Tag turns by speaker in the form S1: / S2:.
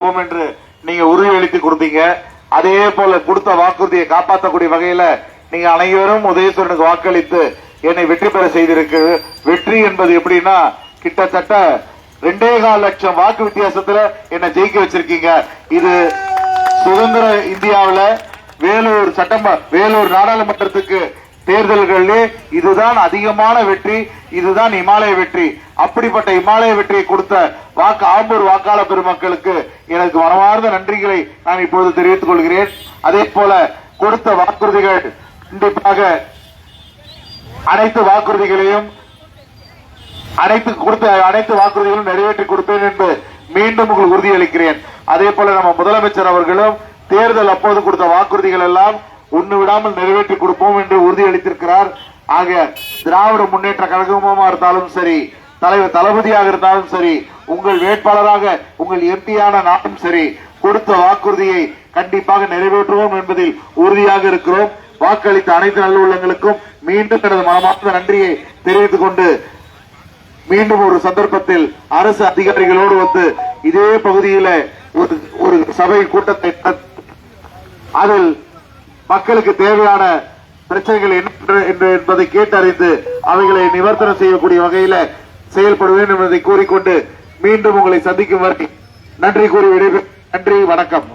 S1: என்று நீங்க உறுதியளித்து கொடுத்தீங்க. அதே போல கொடுத்த வாக்குறுதியை காப்பாற்றக்கூடிய வகையில நீங்க அனைவரும் உதயசூரனுக்கு வாக்களித்து என்னை வெற்றி பெற செய்திருக்கு. வெற்றி என்பது எப்படின்னா கிட்டத்தட்ட 2.25 லட்சம் வாக்கு வித்தியாசத்துல என்னை ஜெயிக்க வச்சிருக்கீங்க. இது சுதந்திர இந்தியாவில் வேலூர் நாடாளுமன்றத்துக்கு தேர்தல்களிலே இதுதான் அதிகமான வெற்றி, இதுதான் இமாலய வெற்றி. அப்படிப்பட்ட இமாலய வெற்றியை கொடுத்த ஆம்பூர் வாக்காளர் பெருமக்களுக்கு எனக்கு மனமார்ந்த நன்றிகளை நான் இப்போது தெரிவித்துக் கொள்கிறேன். அதே போல கொடுத்த வாக்குறுதிகள் கண்டிப்பாக அனைத்து வாக்குறுதிகளையும் நிறைவேற்றி கொடுப்பேன் என்று மீண்டும் உங்களுக்கு உறுதியளிக்கிறேன். அதே போல நம்ம முதலமைச்சர் அவர்களும் தேர்தல் அப்போது கொடுத்த வாக்குறுதிகள் எல்லாம் ஒண்ணு விடாமல் நிறைவேற்றி கொடுப்போம் என்று உறுதியளித்திருக்கிறார். ஆக திராவிட முன்னேற்ற கழகமாக இருந்தாலும் சரி, தலைவர் தளபதியாக இருந்தாலும் சரி, உங்கள் வேட்பாளராக உங்கள் எம்பியான நானும் சரி, கொடுத்த வாக்குறுதியை கண்டிப்பாக நிறைவேற்றுவோம் என்பதில் உறுதியாக இருக்கிறோம். வாக்களித்த அனைத்து நல்லுள்ளங்களுக்கும் மீண்டும் எனது மனமார்ந்த நன்றியை தெரிவித்துக் கொண்டு மீண்டும் ஒரு சந்தர்ப்பத்தில் அரசு அதிகாரிகளோடு வந்து இதே பகுதியில் ஒரு சபை கூட்டத்தை அதில் மக்களுக்கு தேவையான பிரச்சனைகள் என்ன என்பதை கேட்டறிந்து அவைகளை நிவர்த்தனம் செய்யக்கூடிய வகையில செயல்படுவேன் என்பதை கூறிக்கொண்டு மீண்டும் உங்களை சந்திக்கும் வரை நன்றி கூறி விடைபெறுகிறேன். நன்றி, வணக்கம்.